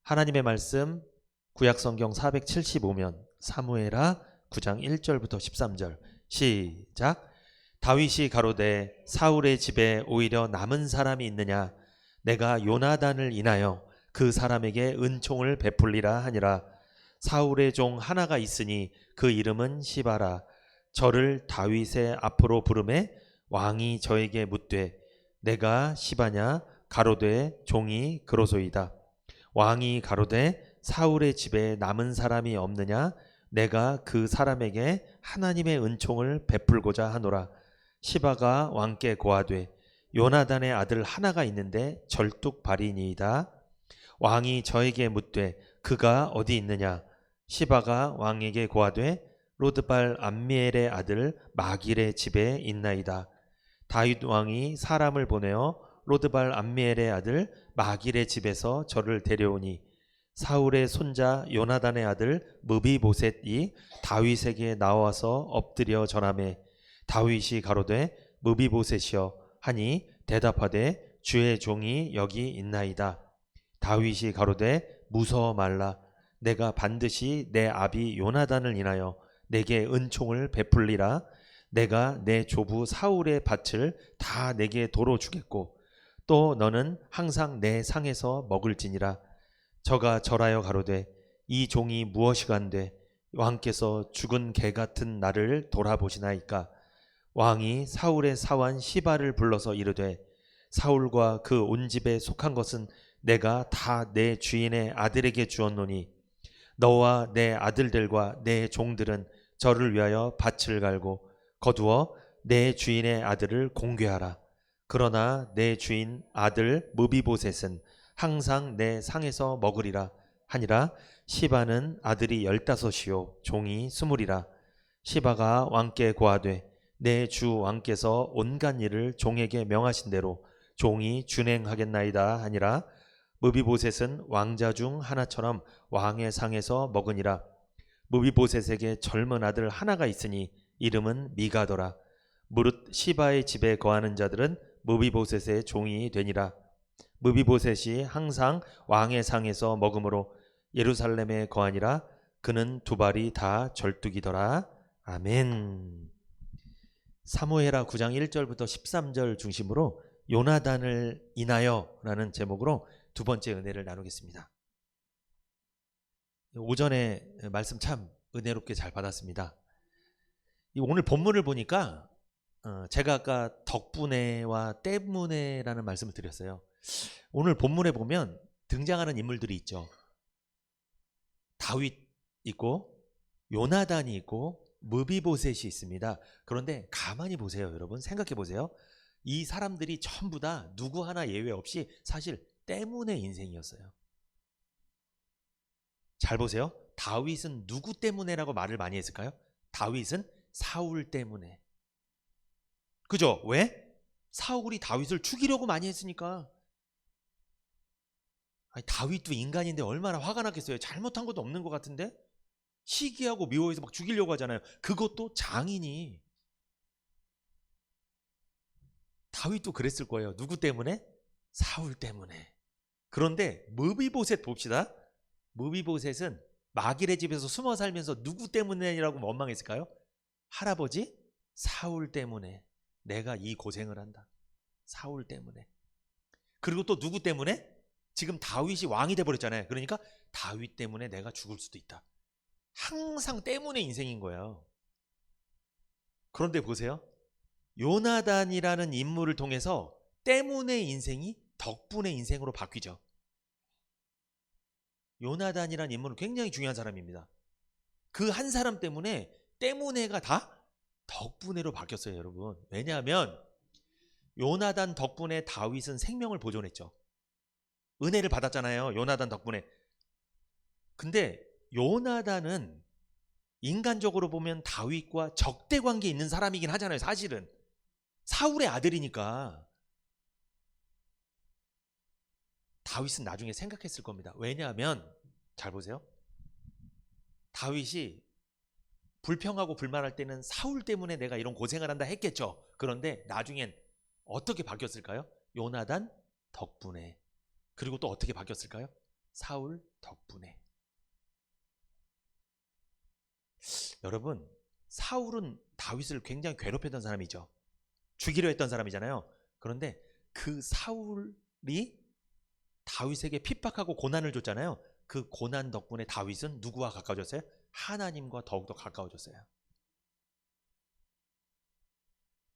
하나님의 말씀 구약성경 475면 사무엘하 9장 1절부터 13절 시작. 다윗이 가로되 사울의 집에 오히려 남은 사람이 있느냐? 내가 요나단을 인하여 그 사람에게 은총을 베풀리라 하니라. 사울의 종 하나가 있으니 그 이름은 시바라. 저를 다윗의 앞으로 부르매 왕이 저에게 묻되 내가 시바냐? 가로되 종이 그로소이다. 왕이 가로되 사울의 집에 남은 사람이 없느냐? 내가 그 사람에게 하나님의 은총을 베풀고자 하노라. 시바가 왕께 고하되 요나단의 아들 하나가 있는데 절뚝발이니이다. 왕이 저에게 묻되 그가 어디 있느냐? 시바가 왕에게 고하되 로드발 암미엘의 아들 마길의 집에 있나이다. 다윗 왕이 사람을 보내어 로드발 암미엘의 아들 마길의 집에서 저를 데려오니 사울의 손자 요나단의 아들 무비보셋이 다윗에게 나와서 엎드려 전하매 다윗이 가로되 무비보셋이여 하니 대답하되 주의 종이 여기 있나이다. 다윗이 가로되 무서워 말라. 내가 반드시 내 아비 요나단을 인하여 내게 은총을 베풀리라. 내가 내 조부 사울의 밭을 다 내게 도로 주겠고 또 너는 항상 내 상에서 먹을지니라. 저가 절하여 가로되 이 종이 무엇이간데 왕께서 죽은 개 같은 나를 돌아보시나이까. 왕이 사울의 사환 시바를 불러서 이르되 사울과 그 온 집에 속한 것은 내가 다 내 주인의 아들에게 주었노니 너와 내 아들들과 내 종들은 저를 위하여 밭을 갈고 거두어 내 주인의 아들을 공개하라. 그러나 내 주인 아들 무비보셋은 항상 내 상에서 먹으리라 하니라. 시바는 아들이 15이요 종이 20이라. 시바가 왕께 고하되 내 주 왕께서 온갖 일을 종에게 명하신 대로 종이 준행하겠나이다 하니라. 무비보셋은 왕자 중 하나처럼 왕의 상에서 먹으니라. 무비보셋에게 젊은 아들 하나가 있으니 이름은 미가더라. 무릇 시바의 집에 거하는 자들은 무비보셋의 종이 되니라. 무비보셋이 항상 왕의 상에서 먹으므로 예루살렘에 거하니라. 그는 두 발이 다 절뚝이더라. 아멘. 사무엘하 9장 1절부터 13절 중심으로 요나단을 인하여 라는 제목으로 두 번째 은혜를 나누겠습니다. 오전에 말씀 참 은혜롭게 잘 받았습니다. 오늘 본문을 보니까 제가 아까 덕분에와 때문에라는 말씀을 드렸어요. 오늘 본문에 보면 등장하는 인물들이 있죠. 다윗 있고 요나단이 있고 무비보셋이 있습니다. 그런데 가만히 보세요, 여러분. 생각해 보세요. 이 사람들이 전부 다 누구 하나 예외 없이 사실 때문의 인생이었어요. 잘 보세요. 다윗은 누구 때문에라고 말을 많이 했을까요? 다윗은 사울 때문에. 그죠? 왜? 사울이 다윗을 죽이려고 많이 했으니까. 아니, 다윗도 인간인데 얼마나 화가 났겠어요. 잘못한 것도 없는 것 같은데 시기하고 미워해서 막 죽이려고 하잖아요. 그것도 장인이. 다윗도 그랬을 거예요. 누구 때문에? 사울 때문에. 그런데 무비보셋 봅시다. 무비보셋은 마길의 집에서 숨어 살면서 누구 때문에라고 원망했을까요? 할아버지 사울 때문에 내가 이 고생을 한다. 사울 때문에. 그리고 또 누구 때문에? 지금 다윗이 왕이 돼버렸잖아요. 그러니까 다윗 때문에 내가 죽을 수도 있다. 항상 때문에 인생인 거예요. 그런데 보세요. 요나단이라는 인물을 통해서 때문의 인생이 덕분의 인생으로 바뀌죠. 요나단이라는 인물은 굉장히 중요한 사람입니다. 그 한 사람 때문에가 다 덕분에로 바뀌었어요, 여러분. 왜냐하면 요나단 덕분에 다윗은 생명을 보존했죠. 은혜를 받았잖아요, 요나단 덕분에. 근데 요나단은 인간적으로 보면 다윗과 적대 관계에 있는 사람이긴 하잖아요, 사실은. 사울의 아들이니까. 다윗은 나중에 생각했을 겁니다. 왜냐하면 잘 보세요. 다윗이 불평하고 불만할 때는 사울 때문에 내가 이런 고생을 한다 했겠죠. 그런데 나중엔 어떻게 바뀌었을까요? 요나단 덕분에. 그리고 또 어떻게 바뀌었을까요? 사울 덕분에. 여러분, 사울은 다윗을 굉장히 괴롭혔던 사람이죠. 죽이려 했던 사람이잖아요. 그런데 그 사울이 다윗에게 핍박하고 고난을 줬잖아요. 그 고난 덕분에 다윗은 누구와 가까워졌어요? 하나님과 더욱더 가까워졌어요.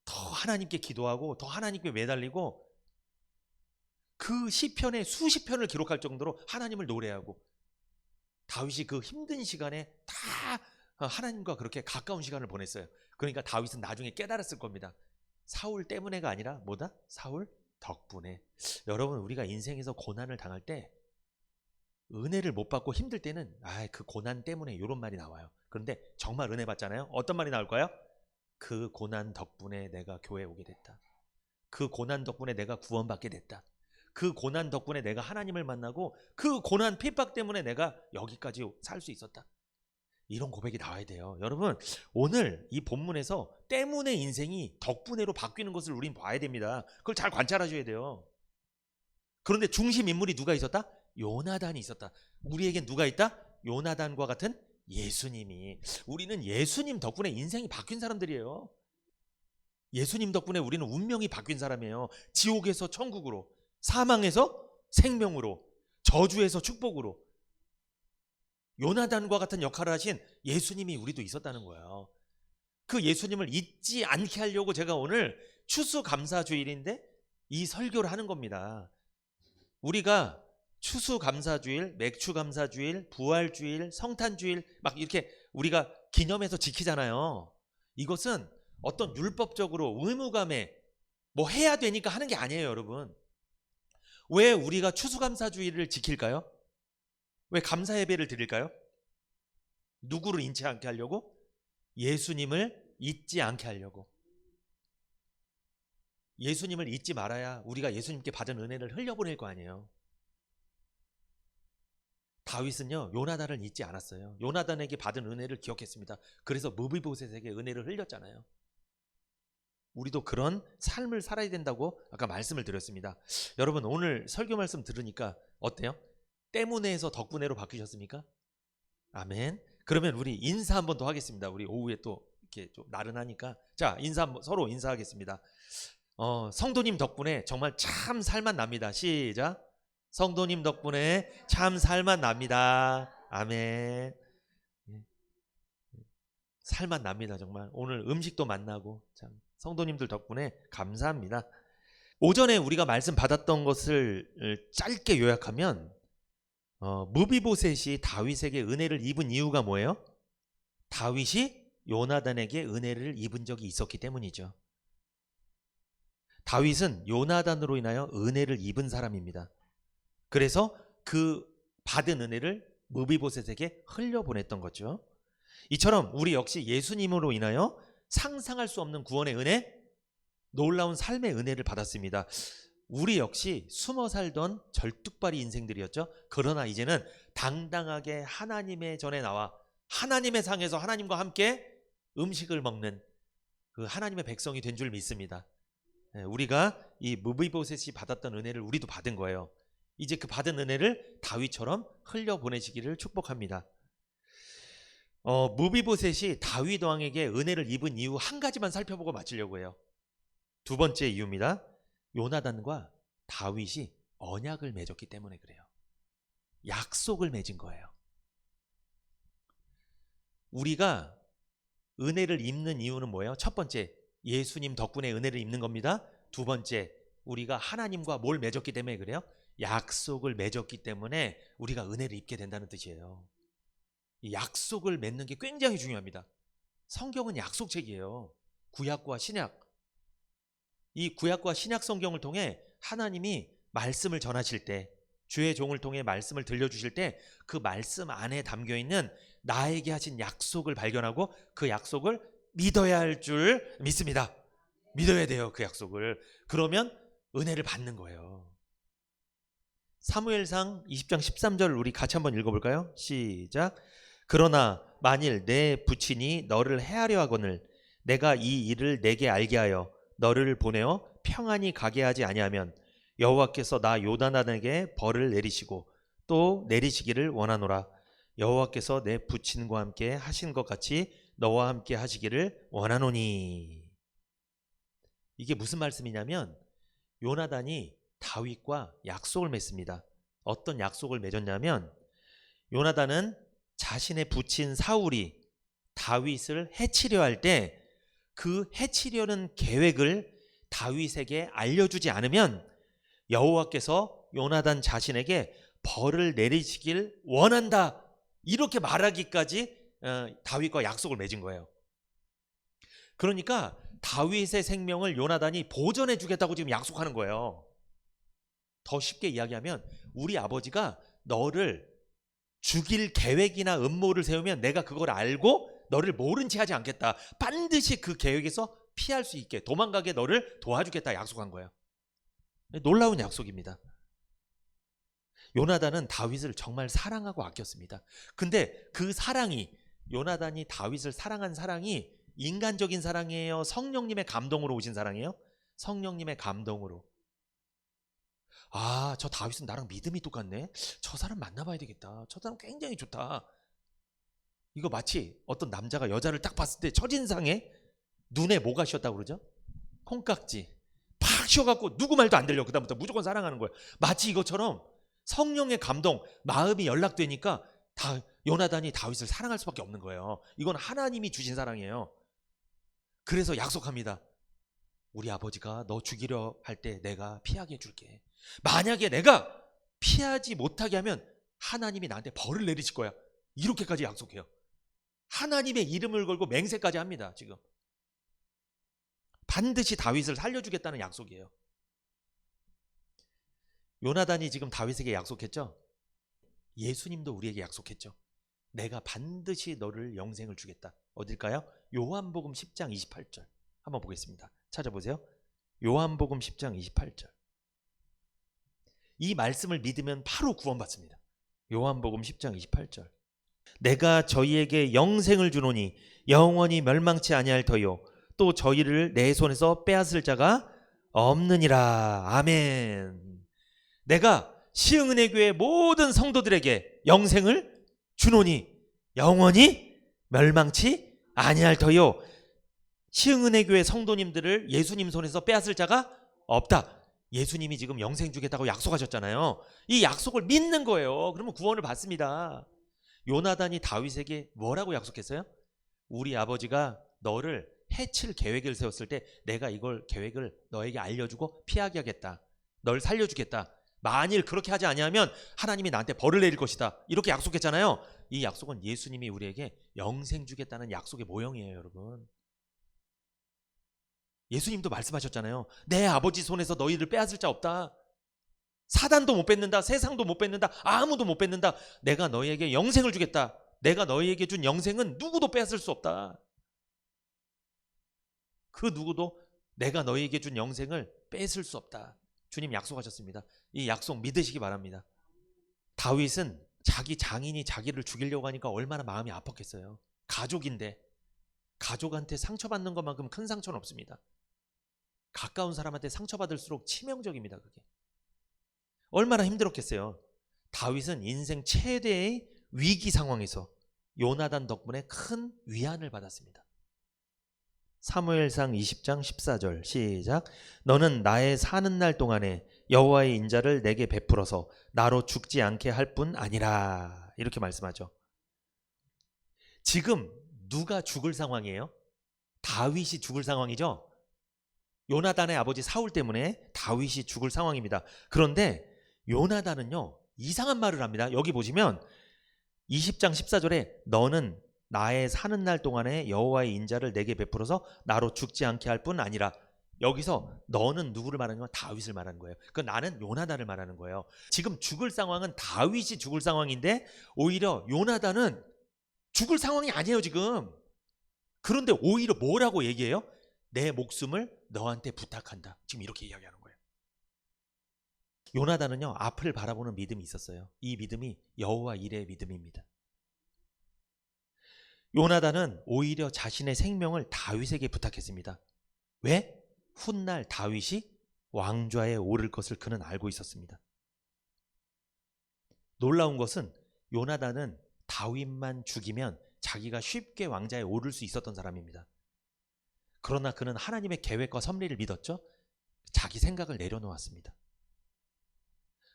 더 하나님께 기도하고 더 하나님께 매달리고 그 시편에 수십 편을 기록할 정도로 하나님을 노래하고 다윗이 그 힘든 시간에 다 하나님과 그렇게 가까운 시간을 보냈어요. 그러니까 다윗은 나중에 깨달았을 겁니다. 사울 때문에가 아니라 뭐다? 사울 덕분에. 여러분, 우리가 인생에서 고난을 당할 때 은혜를 못 받고 힘들 때는 그 고난 때문에 이런 말이 나와요. 그런데 정말 은혜 받잖아요. 어떤 말이 나올까요? 그 고난 덕분에 내가 교회 오게 됐다. 그 고난 덕분에 내가 구원받게 됐다. 그 고난 덕분에 내가 하나님을 만나고 그 고난 핍박 때문에 내가 여기까지 살 수 있었다. 이런 고백이 나와야 돼요. 여러분, 오늘 이 본문에서 때문에 인생이 덕분에로 바뀌는 것을 우린 봐야 됩니다. 그걸 잘 관찰하셔야 돼요. 그런데 중심 인물이 누가 있었다? 요나단이 있었다. 우리에겐 누가 있다? 요나단과 같은 예수님이. 우리는 예수님 덕분에 인생이 바뀐 사람들이에요. 예수님 덕분에 우리는 운명이 바뀐 사람이에요. 지옥에서 천국으로, 사망에서 생명으로, 저주에서 축복으로. 요나단과 같은 역할을 하신 예수님이 우리도 있었다는 거예요. 그 예수님을 잊지 않게 하려고 제가 오늘 추수감사주일인데 이 설교를 하는 겁니다. 우리가 추수감사주일, 맥추감사주일, 부활주일, 성탄주일 막 이렇게 우리가 기념해서 지키잖아요. 이것은 어떤 율법적으로 의무감에 뭐 해야 되니까 하는 게 아니에요, 여러분. 왜 우리가 추수감사주일을 지킬까요? 왜 감사예배를 드릴까요? 누구를 잊지 않게 하려고? 예수님을 잊지 않게 하려고. 예수님을 잊지 말아야 우리가 예수님께 받은 은혜를 흘려보낼 거 아니에요. 다윗은요, 요나단을 잊지 않았어요. 요나단에게 받은 은혜를 기억했습니다. 그래서 무비보셋에게 은혜를 흘렸잖아요. 우리도 그런 삶을 살아야 된다고 아까 말씀을 드렸습니다. 여러분, 오늘 설교 말씀 들으니까 어때요? 때문에에서 덕분에로 바뀌셨습니까? 아멘. 그러면 우리 인사 한번 더 하겠습니다. 우리 오후에 또 이렇게 좀 나른하니까. 자, 서로 인사하겠습니다. 성도님 덕분에 정말 참 살맛 납니다. 시작. 성도님 덕분에 참 살맛 납니다. 아멘. 살맛 납니다. 정말 오늘 음식도 맛나고 참 성도님들 덕분에 감사합니다. 오전에 우리가 말씀 받았던 것을 짧게 요약하면 무비보셋이 다윗에게 은혜를 입은 이유가 뭐예요? 다윗이 요나단에게 은혜를 입은 적이 있었기 때문이죠. 다윗은 요나단으로 인하여 은혜를 입은 사람입니다. 그래서 그 받은 은혜를 무비보셋에게 흘려보냈던 거죠. 이처럼 우리 역시 예수님으로 인하여 상상할 수 없는 구원의 은혜, 놀라운 삶의 은혜를 받았습니다. 우리 역시 숨어 살던 절뚝발이 인생들이었죠. 그러나 이제는 당당하게 하나님의 전에 나와 하나님의 상에서 하나님과 함께 음식을 먹는 그 하나님의 백성이 된 줄 믿습니다. 우리가 이 무비보셋이 받았던 은혜를 우리도 받은 거예요. 이제 그 받은 은혜를 다윗처럼 흘려보내시기를 축복합니다. 무비보셋이 다윗 왕에게 은혜를 입은 이유 한 가지만 살펴보고 마치려고 해요. 두 번째 이유입니다. 요나단과 다윗이 언약을 맺었기 때문에 그래요. 약속을 맺은 거예요. 우리가 은혜를 입는 이유는 뭐예요? 첫 번째, 예수님 덕분에 은혜를 입는 겁니다. 두 번째, 우리가 하나님과 뭘 맺었기 때문에 그래요? 약속을 맺었기 때문에 우리가 은혜를 입게 된다는 뜻이에요. 이 약속을 맺는 게 굉장히 중요합니다. 성경은 약속책이에요. 구약과 신약. 이 구약과 신약 성경을 통해 하나님이 말씀을 전하실 때, 주의 종을 통해 말씀을 들려주실 때 그 말씀 안에 담겨있는 나에게 하신 약속을 발견하고 그 약속을 믿어야 할 줄 믿습니다. 믿어야 돼요, 그 약속을. 그러면 은혜를 받는 거예요. 사무엘상 20장 13절 우리 같이 한번 읽어볼까요? 시작. 그러나 만일 내 부친이 너를 해하려 하거늘 내가 이 일을 내게 알게 하여 너를 보내어 평안히 가게 하지 아니하면 여호와께서 나 요나단에게 벌을 내리시고 또 내리시기를 원하노라. 여호와께서 내 부친과 함께 하신 것 같이 너와 함께 하시기를 원하노니. 이게 무슨 말씀이냐면 요나단이 다윗과 약속을 맺습니다. 어떤 약속을 맺었냐면 요나단은 자신의 부친 사울이 다윗을 해치려 할 때 그 해치려는 계획을 다윗에게 알려주지 않으면 여호와께서 요나단 자신에게 벌을 내리시길 원한다, 이렇게 말하기까지 다윗과 약속을 맺은 거예요. 그러니까 다윗의 생명을 요나단이 보전해 주겠다고 지금 약속하는 거예요. 더 쉽게 이야기하면 우리 아버지가 너를 죽일 계획이나 음모를 세우면 내가 그걸 알고 너를 모른 채 하지 않겠다. 반드시 그 계획에서 피할 수 있게, 도망가게 너를 도와주겠다 약속한 거예요. 놀라운 약속입니다. 요나단은 다윗을 정말 사랑하고 아꼈습니다. 근데 그 사랑이, 요나단이 다윗을 사랑한 사랑이 인간적인 사랑이에요? 성령님의 감동으로 오신 사랑이에요? 성령님의 감동으로. 아, 저 다윗은 나랑 믿음이 똑같네. 저 사람 만나봐야 되겠다. 저 사람 굉장히 좋다. 이거 마치 어떤 남자가 여자를 딱 봤을 때 첫인상에 눈에 뭐가 씌었다고 그러죠? 콩깍지 팍 씌워갖고 누구 말도 안 들려. 그다음부터 무조건 사랑하는 거예요. 마치 이것처럼 성령의 감동, 마음이 연락되니까 요나단이 다윗을 사랑할 수밖에 없는 거예요. 이건 하나님이 주신 사랑이에요. 그래서 약속합니다. 우리 아버지가 너 죽이려 할 때 내가 피하게 해줄게. 만약에 내가 피하지 못하게 하면 하나님이 나한테 벌을 내리실 거야. 이렇게까지 약속해요. 하나님의 이름을 걸고 맹세까지 합니다. 지금 반드시 다윗을 살려주겠다는 약속이에요. 요나단이 지금 다윗에게 약속했죠. 예수님도 우리에게 약속했죠. 내가 반드시 너를 영생을 주겠다. 어딜까요? 요한복음 10장 28절 한번 보겠습니다. 찾아보세요. 요한복음 10장 28절. 이 말씀을 믿으면 바로 구원받습니다. 요한복음 10장 28절. 내가 저희에게 영생을 주노니 영원히 멸망치 아니할 터요 또 저희를 내 손에서 빼앗을 자가 없느니라. 아멘. 내가 시흥은혜교회 모든 성도들에게 영생을 주노니 영원히 멸망치 아니할 터요. 시흥은혜교회 성도님들을 예수님 손에서 빼앗을 자가 없다. 예수님이 지금 영생 주겠다고 약속하셨잖아요. 이 약속을 믿는 거예요. 그러면 구원을 받습니다. 요나단이 다윗에게 뭐라고 약속했어요? 우리 아버지가 너를 해칠 계획을 세웠을 때 내가 이걸 계획을 너에게 알려주고 피하게 하겠다. 널 살려주겠다. 만일 그렇게 하지 아니하면 하나님이 나한테 벌을 내릴 것이다. 이렇게 약속했잖아요. 이 약속은 예수님이 우리에게 영생 주겠다는 약속의 모형이에요, 여러분. 예수님도 말씀하셨잖아요. 내 아버지 손에서 너희를 빼앗을 자 없다. 사단도 못 뺏는다. 세상도 못 뺏는다. 아무도 못 뺏는다. 내가 너희에게 영생을 주겠다. 내가 너희에게 준 영생은 누구도 빼앗을 수 없다. 그 누구도 내가 너희에게 준 영생을 뺏을 수 없다. 주님 약속하셨습니다. 이 약속 믿으시기 바랍니다. 다윗은 자기 장인이 자기를 죽이려고 하니까 얼마나 마음이 아팠겠어요. 가족인데 가족한테 상처받는 것만큼 큰 상처는 없습니다. 가까운 사람한테 상처받을수록 치명적입니다. 그게 얼마나 힘들었겠어요. 다윗은 인생 최대의 위기 상황에서 요나단 덕분에 큰 위안을 받았습니다. 사무엘상 20장 14절 시작. 너는 나의 사는 날 동안에 여호와의 인자를 내게 베풀어서 나로 죽지 않게 할 뿐 아니라. 이렇게 말씀하죠. 지금 누가 죽을 상황이에요? 다윗이 죽을 상황이죠. 요나단의 아버지 사울 때문에 다윗이 죽을 상황입니다. 그런데 요나단은요 이상한 말을 합니다. 여기 보시면 20장 14절에 너는 나의 사는 날 동안에 여호와의 인자를 내게 베풀어서 나로 죽지 않게 할 뿐 아니라. 여기서 너는 누구를 말하는 거야? 다윗을 말하는 거예요. 그 나는 요나단을 말하는 거예요. 지금 죽을 상황은 다윗이 죽을 상황인데 오히려 요나단은 죽을 상황이 아니에요 지금. 그런데 오히려 뭐라고 얘기해요? 내 목숨을 너한테 부탁한다. 지금 이렇게 이야기하는 거예요. 요나단은요 앞을 바라보는 믿음이 있었어요. 이 믿음이 여호와 이레의 믿음입니다. 요나단은 오히려 자신의 생명을 다윗에게 부탁했습니다. 왜? 훗날 다윗이 왕좌에 오를 것을 그는 알고 있었습니다. 놀라운 것은 요나단은 다윗만 죽이면 자기가 쉽게 왕좌에 오를 수 있었던 사람입니다. 그러나 그는 하나님의 계획과 섭리를 믿었죠. 자기 생각을 내려놓았습니다.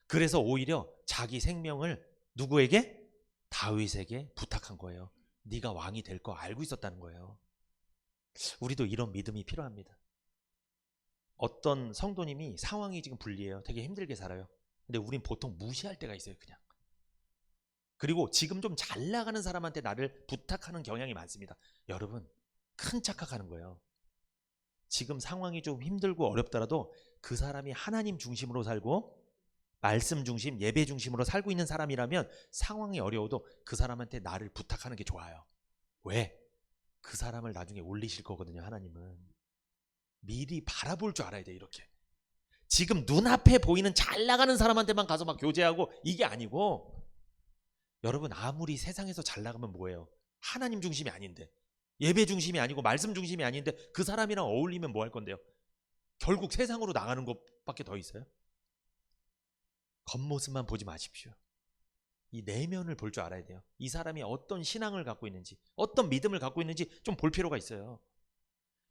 그래서 오히려 자기 생명을 누구에게? 다윗에게 부탁한 거예요. 네가 왕이 될 거 알고 있었다는 거예요. 우리도 이런 믿음이 필요합니다. 어떤 성도님이 상황이 지금 불리해요. 되게 힘들게 살아요. 근데 우린 보통 무시할 때가 있어요. 그냥. 그리고 지금 좀 잘 나가는 사람한테 나를 부탁하는 경향이 많습니다. 여러분, 큰 착각하는 거예요. 지금 상황이 좀 힘들고 어렵더라도 그 사람이 하나님 중심으로 살고 말씀 중심, 예배 중심으로 살고 있는 사람이라면 상황이 어려워도 그 사람한테 나를 부탁하는 게 좋아요. 왜? 그 사람을 나중에 올리실 거거든요. 하나님은. 미리 바라볼 줄 알아야 돼. 이렇게. 지금 눈앞에 보이는 잘 나가는 사람한테만 가서 막 교제하고 이게 아니고, 여러분 아무리 세상에서 잘 나가면 뭐예요? 하나님 중심이 아닌데, 예배 중심이 아니고 말씀 중심이 아닌데 그 사람이랑 어울리면 뭐 할 건데요? 결국 세상으로 나가는 것밖에 더 있어요? 겉모습만 보지 마십시오. 이 내면을 볼 줄 알아야 돼요. 이 사람이 어떤 신앙을 갖고 있는지, 어떤 믿음을 갖고 있는지 좀 볼 필요가 있어요.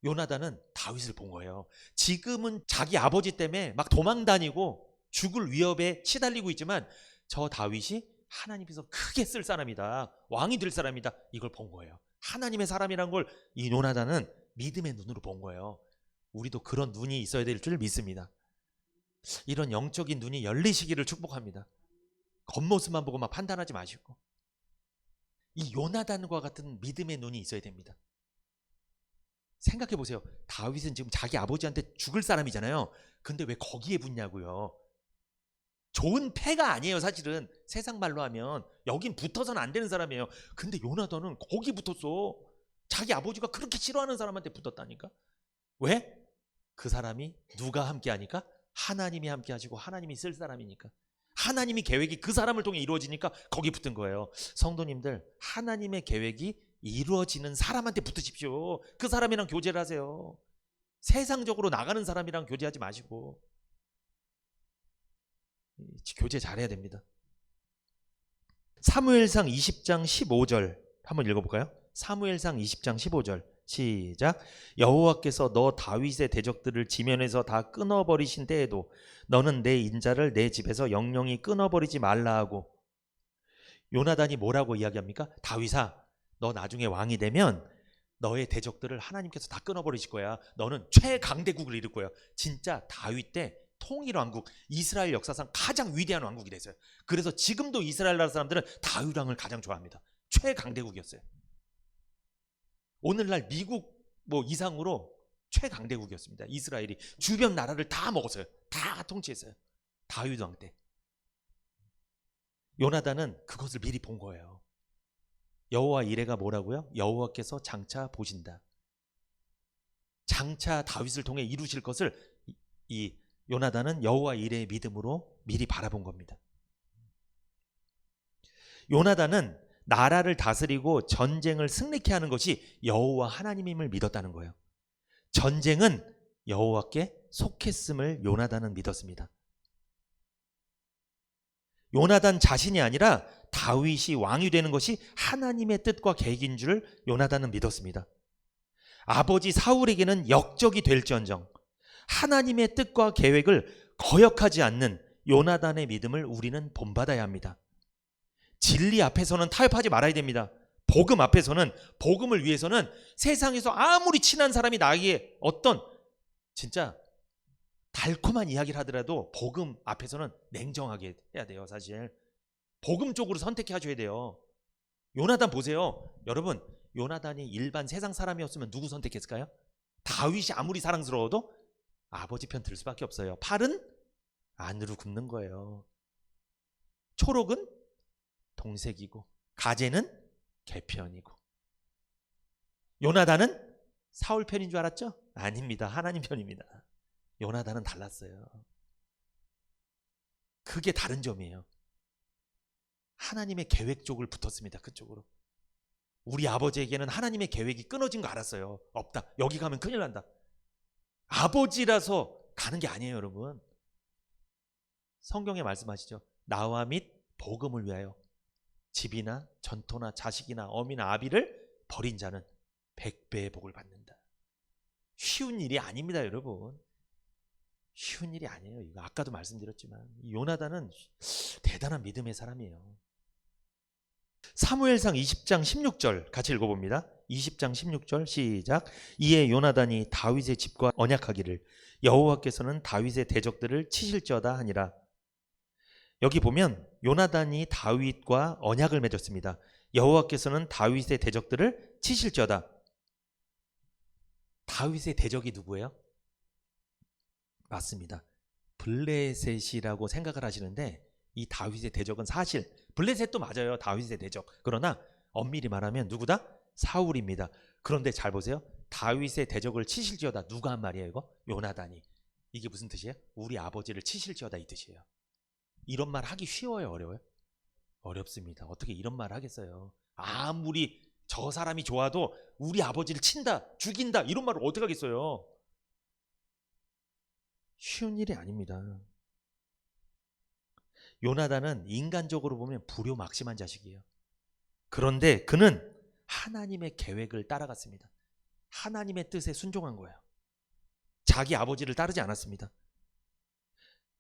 요나단은 다윗을 본 거예요. 지금은 자기 아버지 때문에 막 도망 다니고 죽을 위협에 시달리고 있지만 저 다윗이 하나님께서 크게 쓸 사람이다. 왕이 될 사람이다. 이걸 본 거예요. 하나님의 사람이란 걸 이 요나단은 믿음의 눈으로 본 거예요. 우리도 그런 눈이 있어야 될 줄 믿습니다. 이런 영적인 눈이 열리시기를 축복합니다. 겉모습만 보고 막 판단하지 마시고 이 요나단과 같은 믿음의 눈이 있어야 됩니다. 생각해 보세요. 다윗은 지금 자기 아버지한테 죽을 사람이잖아요. 근데 왜 거기에 붙냐고요. 좋은 패가 아니에요. 사실은 세상 말로 하면 여긴 붙어서는 안 되는 사람이에요. 근데 요나단은 거기 붙었어. 자기 아버지가 그렇게 싫어하는 사람한테 붙었다니까. 왜? 그 사람이 누가 함께 하니까? 하나님이 함께 하시고 하나님이 쓸 사람이니까. 하나님이 계획이 그 사람을 통해 이루어지니까 거기 붙은 거예요. 성도님들, 하나님의 계획이 이루어지는 사람한테 붙으십시오. 그 사람이랑 교제를 하세요. 세상적으로 나가는 사람이랑 교제하지 마시고 교제 잘해야 됩니다. 사무엘상 20장 15절 한번 읽어볼까요? 사무엘상 20장 15절 시작. 여호와께서 너 다윗의 대적들을 지면에서 다 끊어버리신 때에도 너는 내 인자를 내 집에서 영영히 끊어버리지 말라 하고. 요나단이 뭐라고 이야기합니까? 다윗아, 너 나중에 왕이 되면 너의 대적들을 하나님께서 다 끊어버리실 거야. 너는 최강대국을 이룰 거야. 진짜 다윗 때 통일왕국, 이스라엘 역사상 가장 위대한 왕국이 됐어요. 그래서 지금도 이스라엘 나라 사람들은 다윗 왕을 가장 좋아합니다. 최강대국이었어요. 오늘날 미국 뭐 이상으로 최강대국이었습니다. 이스라엘이 주변 나라를 다 먹었어요. 다 통치했어요. 다윗 왕 때. 요나단은 그것을 미리 본 거예요. 여호와 이레가 뭐라고요? 여호와께서 장차 보신다. 장차 다윗을 통해 이루실 것을 이 요나단은 여호와 이레의 믿음으로 미리 바라본 겁니다. 요나단은 나라를 다스리고 전쟁을 승리케 하는 것이 여호와 하나님임을 믿었다는 거예요. 전쟁은 여호와께 속했음을 요나단은 믿었습니다. 요나단 자신이 아니라 다윗이 왕이 되는 것이 하나님의 뜻과 계획인 줄 요나단은 믿었습니다. 아버지 사울에게는 역적이 될지언정 하나님의 뜻과 계획을 거역하지 않는 요나단의 믿음을 우리는 본받아야 합니다. 진리 앞에서는 타협하지 말아야 됩니다. 복음 앞에서는, 복음을 위해서는 세상에서 아무리 친한 사람이 나에게 어떤 진짜 달콤한 이야기를 하더라도 복음 앞에서는 냉정하게 해야 돼요. 사실 복음 쪽으로 선택해 하셔야 돼요. 요나단 보세요. 여러분, 요나단이 일반 세상 사람이었으면 누구 선택했을까요? 다윗이 아무리 사랑스러워도 아버지 편 들 수밖에 없어요. 팔은 안으로 굽는 거예요. 초록은 동색이고 가제는 개편이고. 요나단은 사울 편인 줄 알았죠? 아닙니다. 하나님 편입니다. 요나단은 달랐어요. 그게 다른 점이에요. 하나님의 계획 쪽을 붙었습니다. 그쪽으로. 우리 아버지에게는 하나님의 계획이 끊어진 거 알았어요. 없다. 여기 가면 큰일 난다. 아버지라서 가는 게 아니에요, 여러분. 성경에 말씀하시죠. 나와 및 복음을 위하여 집이나 전토나 자식이나 어미나 아비를 버린 자는 100배의 복을 받는다. 쉬운 일이 아닙니다, 여러분. 쉬운 일이 아니에요. 이거 아까도 말씀드렸지만 요나단은 대단한 믿음의 사람이에요. 사무엘상 20장 16절 같이 읽어봅니다. 20장 16절 시작. 이에 요나단이 다윗의 집과 언약하기를 여호와께서는 다윗의 대적들을 치실지어다 하니라. 여기 보면 요나단이 다윗과 언약을 맺었습니다. 여호와께서는 다윗의 대적들을 치실지어다. 다윗의 대적이 누구예요? 맞습니다. 블레셋이라고 생각을 하시는데 이 다윗의 대적은 사실 블레셋도 맞아요. 다윗의 대적. 그러나 엄밀히 말하면 누구다? 사울입니다. 그런데 잘 보세요. 다윗의 대적을 치실지어다. 누가 한 말이에요 이거? 요나단이. 이게 무슨 뜻이에요? 우리 아버지를 치실지어다 이 뜻이에요. 이런 말 하기 쉬워요? 어려워요? 어렵습니다. 어떻게 이런 말 하겠어요? 아무리 저 사람이 좋아도 우리 아버지를 친다, 죽인다 이런 말을 어떻게 하겠어요? 쉬운 일이 아닙니다. 요나단은 인간적으로 보면 불효막심한 자식이에요. 그런데 그는 하나님의 계획을 따라갔습니다. 하나님의 뜻에 순종한 거예요. 자기 아버지를 따르지 않았습니다.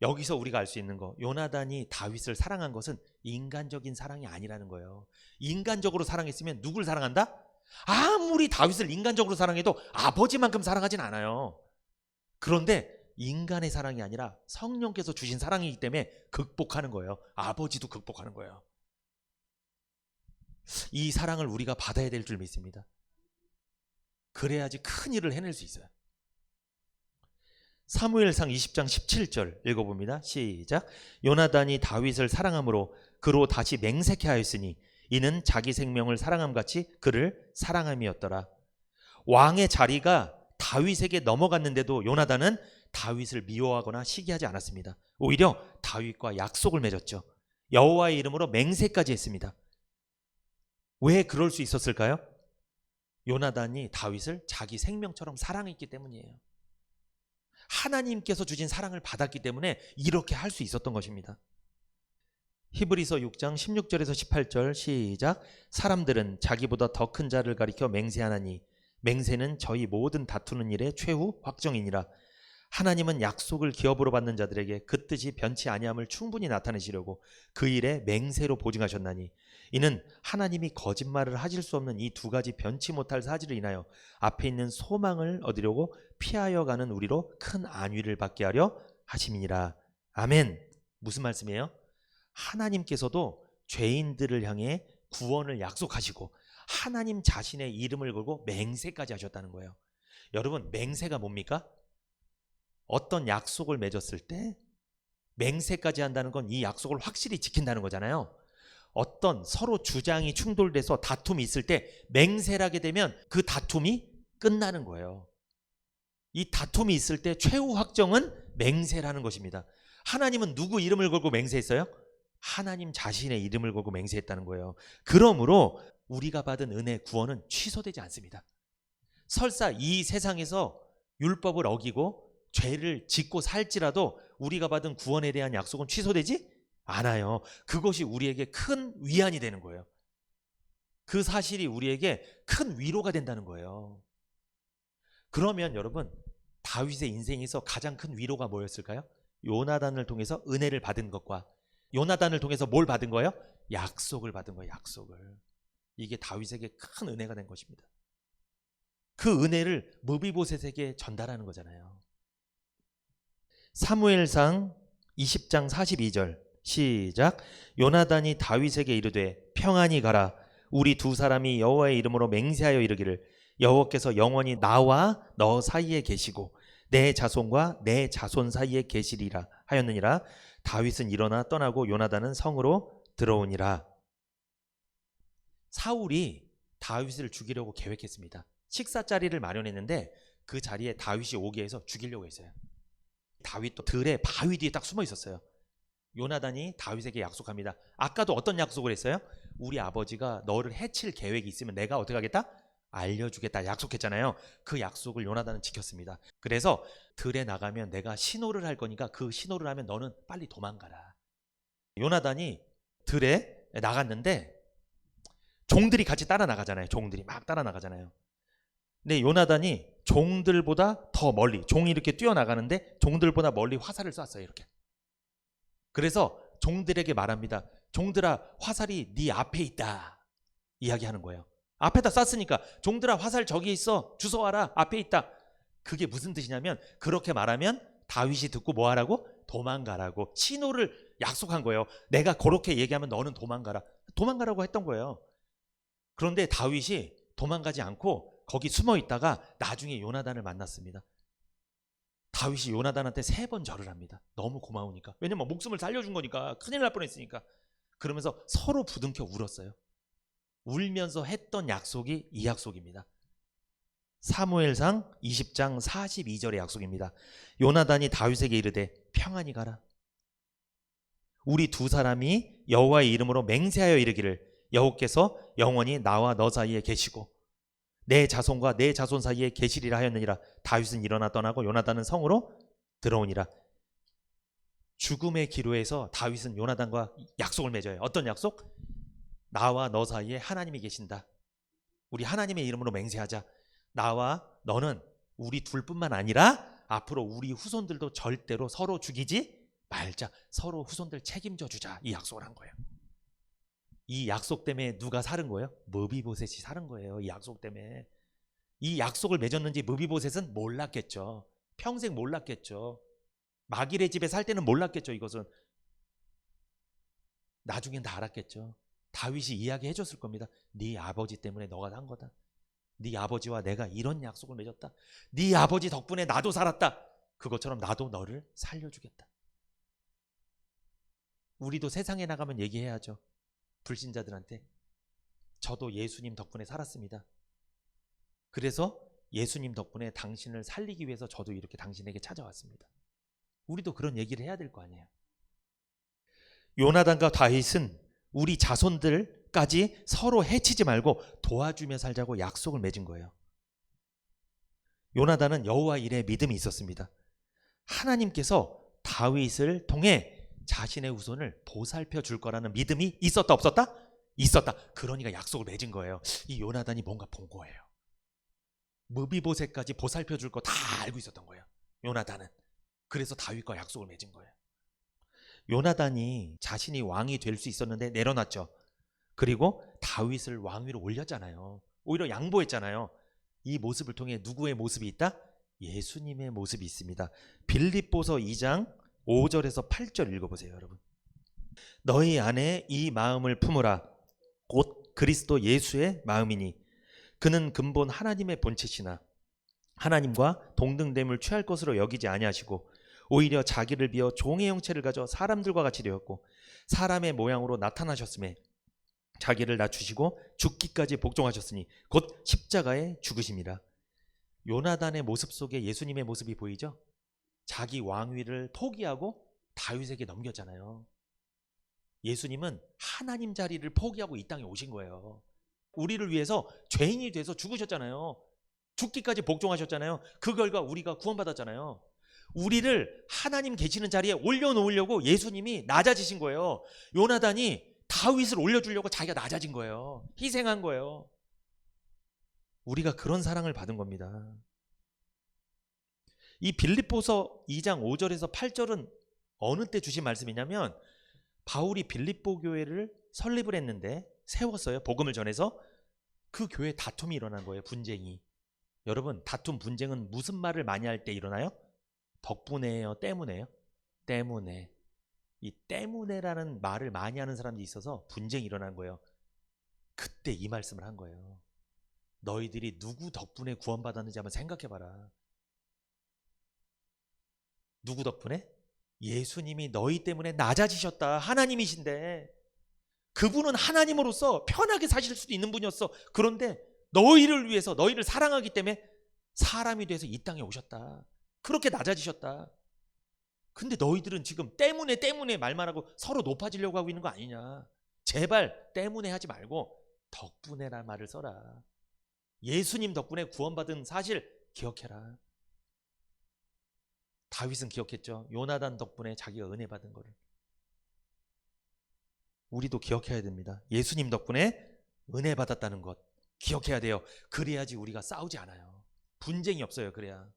여기서 우리가 알 수 있는 거, 요나단이 다윗을 사랑한 것은 인간적인 사랑이 아니라는 거예요. 인간적으로 사랑했으면 누굴 사랑한다? 아무리 다윗을 인간적으로 사랑해도 아버지만큼 사랑하진 않아요. 그런데 인간의 사랑이 아니라 성령께서 주신 사랑이기 때문에 극복하는 거예요. 아버지도 극복하는 거예요. 이 사랑을 우리가 받아야 될 줄 믿습니다. 그래야지 큰 일을 해낼 수 있어요. 사무엘상 20장 17절 읽어봅니다. 시작. 요나단이 다윗을 사랑함으로 그로 다시 맹세케 하였으니 이는 자기 생명을 사랑함같이 그를 사랑함이었더라. 왕의 자리가 다윗에게 넘어갔는데도 요나단은 다윗을 미워하거나 시기하지 않았습니다. 오히려 다윗과 약속을 맺었죠. 여호와의 이름으로 맹세까지 했습니다. 왜 그럴 수 있었을까요? 요나단이 다윗을 자기 생명처럼 사랑했기 때문이에요. 하나님께서 주신 사랑을 받았기 때문에 이렇게 할 수 있었던 것입니다. 히브리서 6장 16절에서 18절 시작. 사람들은 자기보다 더 큰 자를 가리켜 맹세하나니 맹세는 저희 모든 다투는 일의 최후 확정이니라. 하나님은 약속을 기업으로 받는 자들에게 그 뜻이 변치 아니함을 충분히 나타내시려고 그 일에 맹세로 보증하셨나니 이는 하나님이 거짓말을 하실 수 없는 이 두 가지 변치 못할 사실을 인하여 앞에 있는 소망을 얻으려고 피하여 가는 우리로 큰 안위를 받게 하려 하심이니라. 아멘. 무슨 말씀이에요? 하나님께서도 죄인들을 향해 구원을 약속하시고 하나님 자신의 이름을 걸고 맹세까지 하셨다는 거예요. 여러분, 맹세가 뭡니까? 어떤 약속을 맺었을 때 맹세까지 한다는 건 이 약속을 확실히 지킨다는 거잖아요. 어떤 서로 주장이 충돌돼서 다툼이 있을 때 맹세를 하게 되면 그 다툼이 끝나는 거예요. 이 다툼이 있을 때 최후 확정은 맹세라는 것입니다. 하나님은 누구 이름을 걸고 맹세했어요? 하나님 자신의 이름을 걸고 맹세했다는 거예요. 그러므로 우리가 받은 은혜 구원은 취소되지 않습니다. 설사 이 세상에서 율법을 어기고 죄를 짓고 살지라도 우리가 받은 구원에 대한 약속은 취소되지 않아요. 그것이 우리에게 큰 위안이 되는 거예요. 그 사실이 우리에게 큰 위로가 된다는 거예요. 그러면 여러분, 다윗의 인생에서 가장 큰 위로가 뭐였을까요? 요나단을 통해서 은혜를 받은 것과 요나단을 통해서 뭘 받은 거예요? 약속을 받은 거예요. 약속을. 이게 다윗에게 큰 은혜가 된 것입니다. 그 은혜를 무비보셋에게 전달하는 거잖아요. 사무엘상 20장 42절 시작. 요나단이 다윗에게 이르되 평안히 가라. 우리 두 사람이 여호와의 이름으로 맹세하여 이르기를 여호와께서 영원히 나와 너 사이에 계시고 내 자손과 내 자손 사이에 계시리라 하였느니라. 다윗은 일어나 떠나고 요나단은 성으로 들어오니라. 사울이 다윗을 죽이려고 계획했습니다. 식사 자리를 마련했는데 그 자리에 다윗이 오게 해서 죽이려고 했어요. 다윗도 들의 바위 뒤에 딱 숨어 있었어요. 요나단이 다윗에게 약속합니다. 아까도 어떤 약속을 했어요? 우리 아버지가 너를 해칠 계획이 있으면 내가 어떻게 하겠다? 알려주겠다 약속했잖아요. 그 약속을 요나단은 지켰습니다. 그래서 들에 나가면 내가 신호를 할 거니까 그 신호를 하면 너는 빨리 도망가라. 요나단이 들에 나갔는데 종들이 같이 따라 나가잖아요. 종들이 막 따라 나가잖아요. 근데 요나단이 종들보다 더 멀리, 종이 이렇게 뛰어나가는데 종들보다 멀리 화살을 쐈어요. 이렇게. 그래서 종들에게 말합니다. 종들아, 화살이 네 앞에 있다. 이야기하는 거예요. 앞에다 쐈으니까 종들아, 화살 저기 있어. 주워와라. 앞에 있다. 그게 무슨 뜻이냐면, 그렇게 말하면 다윗이 듣고 뭐 하라고? 도망가라고 신호를 약속한 거예요. 내가 그렇게 얘기하면 너는 도망가라. 도망가라고 했던 거예요. 그런데 다윗이 도망가지 않고 거기 숨어 있다가 나중에 요나단을 만났습니다. 다윗이 요나단한테 3번 절을 합니다. 너무 고마우니까. 왜냐면 목숨을 살려준 거니까, 큰일 날 뻔했으니까. 그러면서 서로 부둥켜 울었어요. 울면서 했던 약속이 이 약속입니다. 사무엘상 20장 42절의 약속입니다. 요나단이 다윗에게 이르되 평안히 가라. 우리 두 사람이 여호와의 이름으로 맹세하여 이르기를 여호께서 영원히 나와 너 사이에 계시고 내 자손과 내 자손 사이에 계시리라 하였느니라. 다윗은 일어나 떠나고 요나단은 성으로 들어오니라. 죽음의 기로에서 다윗은 요나단과 약속을 맺어요. 어떤 약속? 나와 너 사이에 하나님이 계신다. 우리 하나님의 이름으로 맹세하자. 나와 너는 우리 둘뿐만 아니라 앞으로 우리 후손들도 절대로 서로 죽이지 말자. 서로 후손들 책임져 주자. 이 약속을 한 거예요. 이 약속 때문에 누가 살은 거예요? 므비보셋이 살은 거예요. 이 약속 때문에. 이 약속을 맺었는지 므비보셋은 몰랐겠죠. 평생 몰랐겠죠. 마길의 집에 살 때는 몰랐겠죠. 이것은. 나중엔 다 알았겠죠. 다윗이 이야기해 줬을 겁니다. 네 아버지 때문에 너가 산 거다. 네 아버지와 내가 이런 약속을 맺었다. 네 아버지 덕분에 나도 살았다. 그것처럼 나도 너를 살려주겠다. 우리도 세상에 나가면 얘기해야죠. 불신자들한테. 저도 예수님 덕분에 살았습니다. 그래서 예수님 덕분에 당신을 살리기 위해서 저도 이렇게 당신에게 찾아왔습니다. 우리도 그런 얘기를 해야 될 거 아니에요. 요나단과 다윗은 우리 자손들까지 서로 해치지 말고 도와주며 살자고 약속을 맺은 거예요. 요나단은 여호와 일에 믿음이 있었습니다. 하나님께서 다윗을 통해 자신의 후손을 보살펴 줄 거라는 믿음이 있었다 없었다? 있었다. 그러니까 약속을 맺은 거예요. 이 요나단이 뭔가 본 거예요. 므비보셋까지 보살펴 줄 거 다 알고 있었던 거예요. 요나단은. 그래서 다윗과 약속을 맺은 거예요. 요나단이 자신이 왕이 될 수 있었는데 내려놨죠. 그리고 다윗을 왕위로 올렸잖아요. 오히려 양보했잖아요. 이 모습을 통해 누구의 모습이 있다? 예수님의 모습이 있습니다. 빌립보서 2장 5절에서 8절 읽어보세요, 여러분. 너희 안에 이 마음을 품으라. 곧 그리스도 예수의 마음이니 그는 근본 하나님의 본체시나 하나님과 동등됨을 취할 것으로 여기지 아니하시고 오히려 자기를 비어 종의 형체를 가져 사람들과 같이 되었고 사람의 모양으로 나타나셨음에 자기를 낮추시고 죽기까지 복종하셨으니 곧 십자가에 죽으심이라. 요나단의 모습 속에 예수님의 모습이 보이죠? 자기 왕위를 포기하고 다윗에게 넘겼잖아요. 예수님은 하나님 자리를 포기하고 이 땅에 오신 거예요. 우리를 위해서 죄인이 돼서 죽으셨잖아요. 죽기까지 복종하셨잖아요. 그 결과 우리가 구원받았잖아요. 우리를 하나님 계시는 자리에 올려놓으려고 예수님이 낮아지신 거예요. 요나단이 다윗을 올려주려고 자기가 낮아진 거예요. 희생한 거예요. 우리가 그런 사랑을 받은 겁니다. 이 빌립보서 2장 5절에서 8절은 어느 때 주신 말씀이냐면 바울이 빌립보 교회를 설립을 했는데 세웠어요. 복음을 전해서. 그 교회에 다툼이 일어난 거예요. 분쟁이. 여러분, 다툼 분쟁은 무슨 말을 많이 할 때 일어나요? 덕분에요? 때문에요? 때문에. 이 때문에라는 말을 많이 하는 사람들이 있어서 분쟁이 일어난 거예요. 그때 이 말씀을 한 거예요. 너희들이 누구 덕분에 구원받았는지 한번 생각해봐라. 누구 덕분에? 예수님이 너희 때문에 낮아지셨다. 하나님이신데 그분은 하나님으로서 편하게 사실 수도 있는 분이었어. 그런데 너희를 위해서 너희를 사랑하기 때문에 사람이 돼서 이 땅에 오셨다. 그렇게 낮아지셨다. 근데 너희들은 지금 때문에 말만 하고 서로 높아지려고 하고 있는 거 아니냐. 제발 때문에 하지 말고 덕분에란 말을 써라. 예수님 덕분에 구원받은 사실 기억해라. 다윗은 기억했죠. 요나단 덕분에 자기가 은혜 받은 거를. 우리도 기억해야 됩니다. 예수님 덕분에 은혜 받았다는 것 기억해야 돼요. 그래야지 우리가 싸우지 않아요. 분쟁이 없어요. 그래야.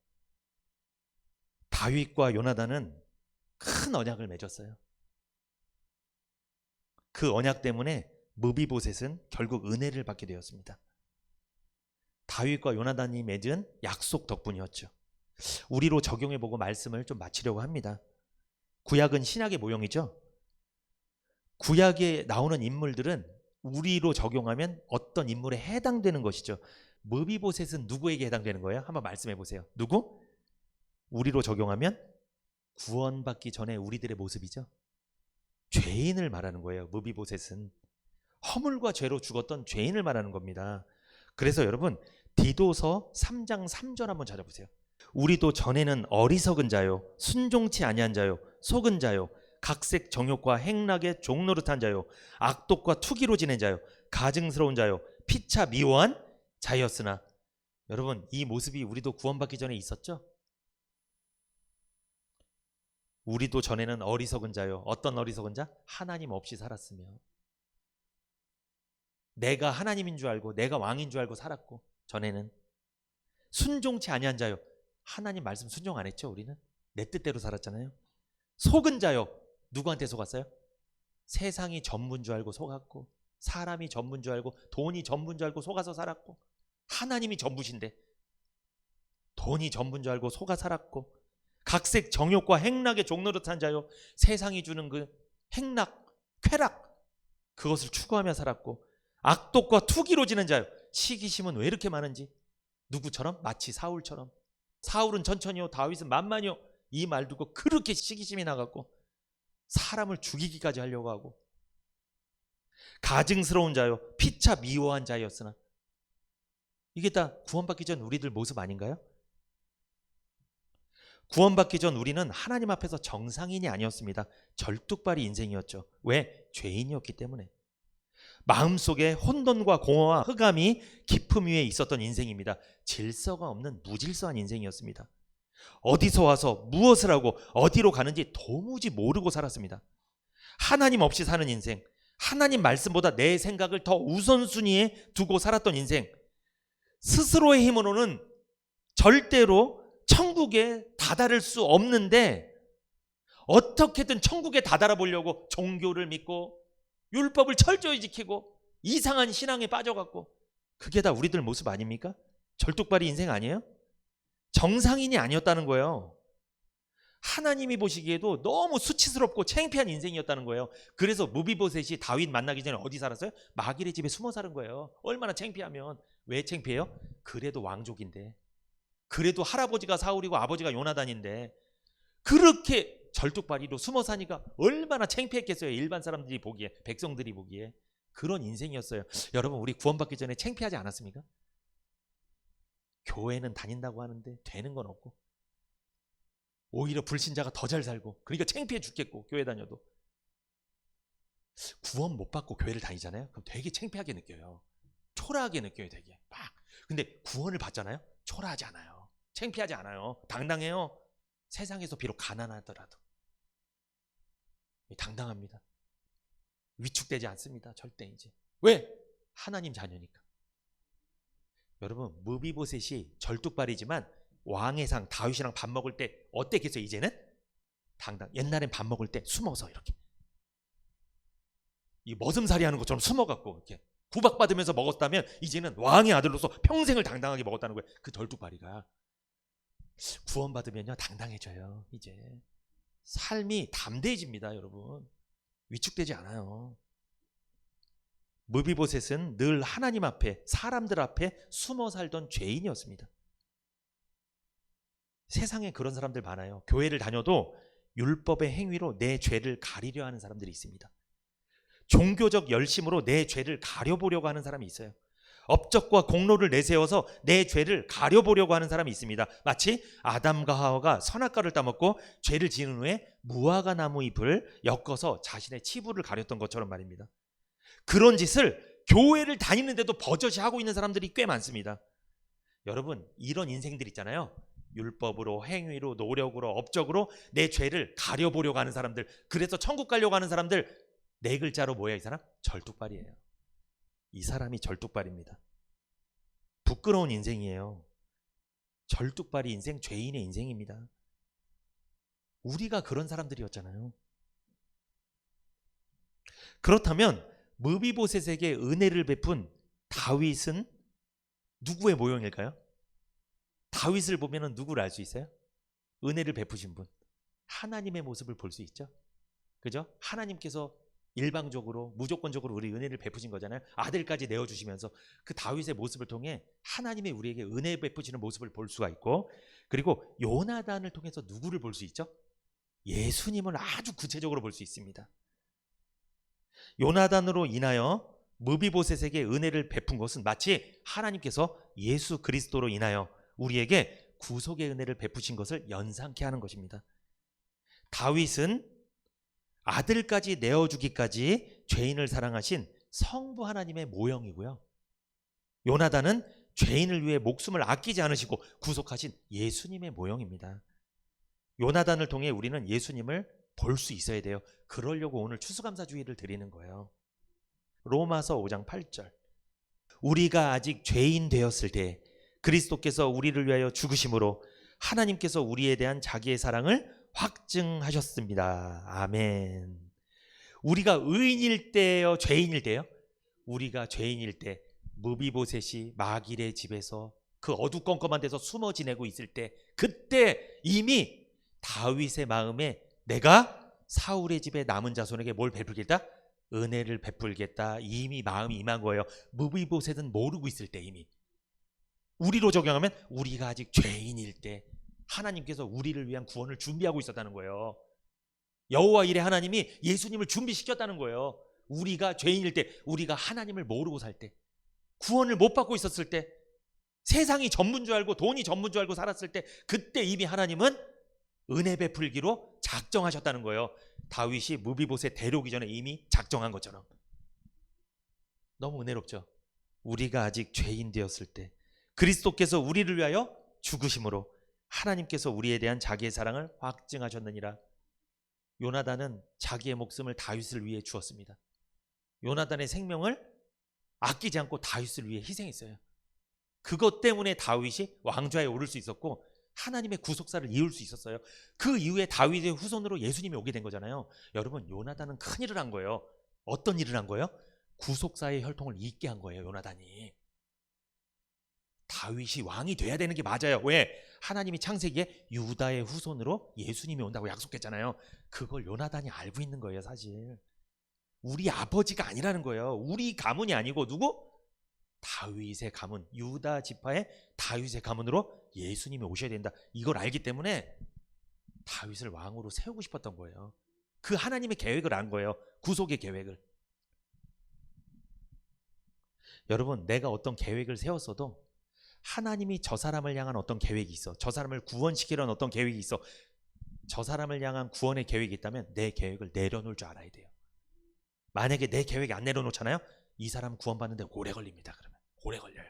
다윗과 요나단은 큰 언약을 맺었어요. 그 언약 때문에 무비보셋은 결국 은혜를 받게 되었습니다. 다윗과 요나단이 맺은 약속 덕분이었죠. 우리로 적용해보고 말씀을 좀 마치려고 합니다. 구약은 신약의 모형이죠. 구약에 나오는 인물들은 우리로 적용하면 어떤 인물에 해당되는 것이죠. 무비보셋은 누구에게 해당되는 거예요? 한번 말씀해 보세요. 누구? 우리로 적용하면 구원받기 전에 우리들의 모습이죠. 죄인을 말하는 거예요. 무비보셋은 허물과 죄로 죽었던 죄인을 말하는 겁니다. 그래서 여러분 디도서 3장 3절 한번 찾아보세요. 우리도 전에는 어리석은 자요, 순종치 아니한 자요, 속은 자요, 각색 정욕과 행락에 종노릇한 자요, 악독과 투기로 지낸 자요, 가증스러운 자요, 피차 미워한 자였으나. 여러분 이 모습이 우리도 구원받기 전에 있었죠? 우리도 전에는 어리석은 자요. 어떤 어리석은 자? 하나님 없이 살았으며, 내가 하나님인 줄 알고 내가 왕인 줄 알고 살았고, 전에는 순종치 아니한 자요. 하나님 말씀 순종 안 했죠. 우리는 내 뜻대로 살았잖아요. 속은 자요. 누구한테 속았어요? 세상이 전부인 줄 알고 속았고, 사람이 전부인 줄 알고, 돈이 전부인 줄 알고 속아서 살았고, 하나님이 전부신데 돈이 전부인 줄 알고 속아 살았고, 각색 정욕과 행락에 종노릇한 자요. 세상이 주는 그 행락, 쾌락, 그것을 추구하며 살았고, 악독과 투기로 지는 자요. 시기심은 왜 이렇게 많은지. 누구처럼? 마치 사울처럼. 사울은 천천히요, 다윗은 만만히요. 이 말 듣고 그렇게 시기심이 나갔고 사람을 죽이기까지 하려고 하고, 가증스러운 자요, 피차 미워한 자였으나. 이게 다 구원받기 전 우리들 모습 아닌가요? 구원받기 전 우리는 하나님 앞에서 정상인이 아니었습니다. 절뚝발이 인생이었죠. 왜? 죄인이었기 때문에. 마음속에 혼돈과 공허와 흑암이 깊음 위에 있었던 인생입니다. 질서가 없는 무질서한 인생이었습니다. 어디서 와서 무엇을 하고 어디로 가는지 도무지 모르고 살았습니다. 하나님 없이 사는 인생, 하나님 말씀보다 내 생각을 더 우선순위에 두고 살았던 인생, 스스로의 힘으로는 절대로 천국에 다다를 수 없는데 어떻게든 천국에 다다라 보려고 종교를 믿고 율법을 철저히 지키고 이상한 신앙에 빠져갖고, 그게 다 우리들 모습 아닙니까? 절뚝발이 인생 아니에요? 정상인이 아니었다는 거예요. 하나님이 보시기에도 너무 수치스럽고 창피한 인생이었다는 거예요. 그래서 무비보셋이 다윗 만나기 전에 어디 살았어요? 마길의 집에 숨어 사는 거예요. 얼마나 창피하면. 왜 창피해요? 그래도 왕족인데, 그래도 할아버지가 사울이고 아버지가 요나단인데 그렇게 절뚝발이로 숨어 사니까 얼마나 창피했겠어요. 일반 사람들이 보기에, 백성들이 보기에. 그런 인생이었어요. 여러분 우리 구원받기 전에 창피하지 않았습니까? 교회는 다닌다고 하는데 되는 건 없고, 오히려 불신자가 더 잘 살고, 그러니까 창피해 죽겠고, 교회 다녀도. 구원 못 받고 교회를 다니잖아요. 그럼 되게 창피하게 느껴요. 초라하게 느껴요. 되게 막. 근데 구원을 받잖아요. 초라하지 않아요. 창피하지 않아요. 당당해요. 세상에서 비록 가난하더라도 당당합니다. 위축되지 않습니다. 절대. 이제 왜? 하나님 자녀니까. 여러분 무비보셋이 절뚝발이지만 왕의 상 다윗이랑 밥 먹을 때 어땠겠어요? 이제는 당당. 옛날엔 밥 먹을 때 숨어서 이렇게 이 머슴살이 하는 것처럼 숨어갖고 이렇게 구박받으면서 먹었다면, 이제는 왕의 아들로서 평생을 당당하게 먹었다는 거예요. 그 절뚝발이가. 구원받으면요 당당해져요. 이제 삶이 담대해집니다. 여러분 위축되지 않아요. 무비보셋은 늘 하나님 앞에, 사람들 앞에 숨어 살던 죄인이었습니다. 세상에 그런 사람들 많아요. 교회를 다녀도 율법의 행위로 내 죄를 가리려 하는 사람들이 있습니다. 종교적 열심으로 내 죄를 가려보려고 하는 사람이 있어요. 업적과 공로를 내세워서 내 죄를 가려보려고 하는 사람이 있습니다. 마치 아담과 하와가 선악과를 따먹고 죄를 지은 후에 무화과 나무 잎을 엮어서 자신의 치부를 가렸던 것처럼 말입니다. 그런 짓을 교회를 다니는데도 버젓이 하고 있는 사람들이 꽤 많습니다. 여러분 이런 인생들 있잖아요. 율법으로, 행위로, 노력으로, 업적으로 내 죄를 가려보려고 하는 사람들, 그래서 천국 가려고 하는 사람들, 네 글자로 뭐야 이 사람? 절뚝발이에요. 이 사람이 절뚝발입니다. 부끄러운 인생이에요. 절뚝발이 인생, 죄인의 인생입니다. 우리가 그런 사람들이었잖아요. 그렇다면 므비보셋에게 은혜를 베푼 다윗은 누구의 모형일까요? 다윗을 보면 누구를 알 수 있어요? 은혜를 베푸신 분. 하나님의 모습을 볼 수 있죠. 그죠? 하나님께서 일방적으로 무조건적으로 우리 은혜를 베푸신 거잖아요. 아들까지 내어주시면서 그 다윗의 모습을 통해 하나님의 우리에게 은혜 베푸시는 모습을 볼 수가 있고, 그리고 요나단을 통해서 누구를 볼 수 있죠? 예수님을 아주 구체적으로 볼 수 있습니다. 요나단으로 인하여 므비보셋에게 은혜를 베푼 것은 마치 하나님께서 예수 그리스도로 인하여 우리에게 구속의 은혜를 베푸신 것을 연상케 하는 것입니다. 다윗은 아들까지 내어주기까지 죄인을 사랑하신 성부 하나님의 모형이고요. 요나단은 죄인을 위해 목숨을 아끼지 않으시고 구속하신 예수님의 모형입니다. 요나단을 통해 우리는 예수님을 볼 수 있어야 돼요. 그러려고 오늘 추수감사주의를 드리는 거예요. 로마서 5장 8절. 우리가 아직 죄인 되었을 때 그리스도께서 우리를 위하여 죽으심으로 하나님께서 우리에 대한 자기의 사랑을 확증하셨습니다. 아멘. 우리가 의인일 때요, 죄인일 때요? 우리가 죄인일 때 므비보셋이 마길의 집에서 그 어두컴컴한 데서 숨어 지내고 있을 때, 그때 이미 다윗의 마음에 내가 사울의 집에 남은 자손에게 뭘 베풀겠다? 은혜를 베풀겠다. 이미 마음이 임한 거예요. 므비보셋은 모르고 있을 때 이미. 우리로 적용하면 우리가 아직 죄인일 때 하나님께서 우리를 위한 구원을 준비하고 있었다는 거예요. 여호와 일에 하나님이 예수님을 준비시켰다는 거예요. 우리가 죄인일 때, 우리가 하나님을 모르고 살 때, 구원을 못 받고 있었을 때, 세상이 전부인 줄 알고 돈이 전부인 줄 알고 살았을 때, 그때 이미 하나님은 은혜 베풀기로 작정하셨다는 거예요. 다윗이 므비보셋 데려오기 전에 이미 작정한 것처럼. 너무 은혜롭죠. 우리가 아직 죄인 되었을 때 그리스도께서 우리를 위하여 죽으심으로 하나님께서 우리에 대한 자기의 사랑을 확증하셨느니라. 요나단은 자기의 목숨을 다윗을 위해 주었습니다. 요나단의 생명을 아끼지 않고 다윗을 위해 희생했어요. 그것 때문에 다윗이 왕좌에 오를 수 있었고 하나님의 구속사를 이룰 수 있었어요. 그 이후에 다윗의 후손으로 예수님이 오게 된 거잖아요. 여러분, 요나단은 큰 일을 한 거예요. 어떤 일을 한 거예요? 구속사의 혈통을 잇게 한 거예요. 요나단이. 다윗이 왕이 돼야 되는 게 맞아요. 왜? 하나님이 창세기에 유다의 후손으로 예수님이 온다고 약속했잖아요. 그걸 요나단이 알고 있는 거예요. 사실 우리 아버지가 아니라는 거예요. 우리 가문이 아니고 누구? 다윗의 가문, 유다 지파의 다윗의 가문으로 예수님이 오셔야 된다. 이걸 알기 때문에 다윗을 왕으로 세우고 싶었던 거예요. 그 하나님의 계획을 안 거예요. 구속의 계획을. 여러분, 내가 어떤 계획을 세웠어도 하나님이 저 사람을 향한 어떤 계획이 있어. 저 사람을 구원시키려는 어떤 계획이 있어. 저 사람을 향한 구원의 계획이 있다면 내 계획을 내려놓을 줄 알아야 돼요. 만약에 내 계획이 안 내려놓잖아요. 이 사람 구원받는데 오래 걸립니다. 그러면 오래 걸려요.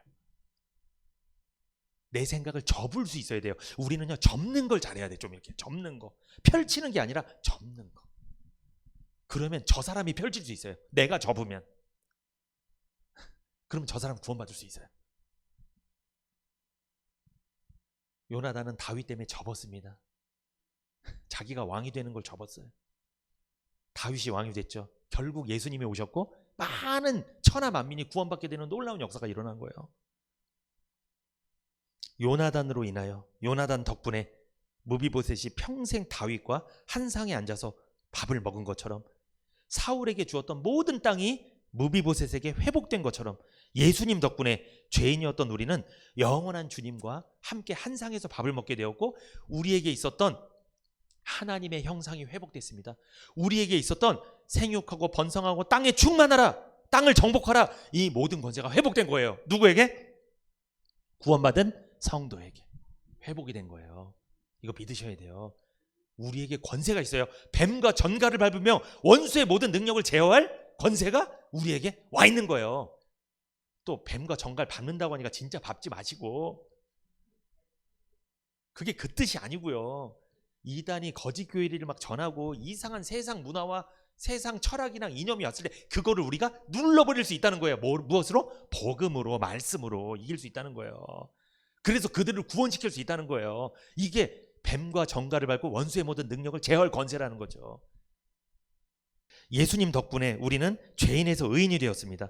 내 생각을 접을 수 있어야 돼요. 우리는요, 접는 걸 잘해야 돼. 좀 이렇게 접는 거, 펼치는 게 아니라 접는 거. 그러면 저 사람이 펼칠 수 있어요. 내가 접으면. 그러면 저 사람 구원받을 수 있어요. 요나단은 다윗 때문에 접었습니다. 자기가 왕이 되는 걸 접었어요. 다윗이 왕이 됐죠. 결국 예수님이 오셨고 많은 천하 만민이 구원받게 되는 놀라운 역사가 일어난 거예요. 요나단으로 인하여, 요나단 덕분에 므비보셋이 평생 다윗과 한 상에 앉아서 밥을 먹은 것처럼, 사울에게 주었던 모든 땅이 므비보셋에게 회복된 것처럼, 예수님 덕분에 죄인이었던 우리는 영원한 주님과 함께 한 상에서 밥을 먹게 되었고, 우리에게 있었던 하나님의 형상이 회복됐습니다. 우리에게 있었던 생육하고 번성하고 땅에 충만하라, 땅을 정복하라, 이 모든 권세가 회복된 거예요. 누구에게? 구원받은 성도에게 회복이 된 거예요. 이거 믿으셔야 돼요. 우리에게 권세가 있어요. 뱀과 전갈을 밟으며 원수의 모든 능력을 제어할 권세가 우리에게 와 있는 거예요. 또 뱀과 전갈 밟는다고 하니까 진짜 밟지 마시고, 그게 그 뜻이 아니고요. 이단이 거짓 교리를 막 전하고 이상한 세상 문화와 세상 철학이나 이념이 왔을 때 그거를 우리가 눌러버릴 수 있다는 거예요. 무엇으로? 복음으로, 말씀으로 이길 수 있다는 거예요. 그래서 그들을 구원시킬 수 있다는 거예요. 이게 뱀과 정갈을 밟고 원수의 모든 능력을 제어할 권세라는 거죠. 예수님 덕분에 우리는 죄인에서 의인이 되었습니다.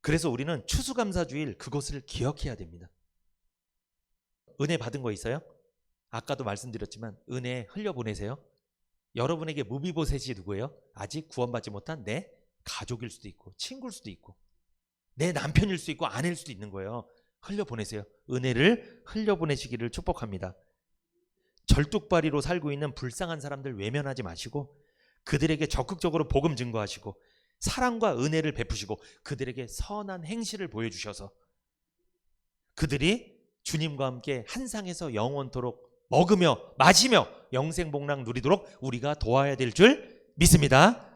그래서 우리는 추수감사주일 그것을 기억해야 됩니다. 은혜 받은 거 있어요? 아까도 말씀드렸지만 은혜 흘려보내세요. 여러분에게 무비보셋이 누구예요? 아직 구원받지 못한 내 가족일 수도 있고 친구일 수도 있고 내 남편일 수도 있고 아내일 수도 있는 거예요. 흘려보내세요. 은혜를 흘려보내시기를 축복합니다. 절뚝발이로 살고 있는 불쌍한 사람들 외면하지 마시고 그들에게 적극적으로 복음 증거하시고 사랑과 은혜를 베푸시고 그들에게 선한 행실을 보여주셔서 그들이 주님과 함께 한 상에서 영원토록 먹으며 마시며 영생복락 누리도록 우리가 도와야 될 줄 믿습니다.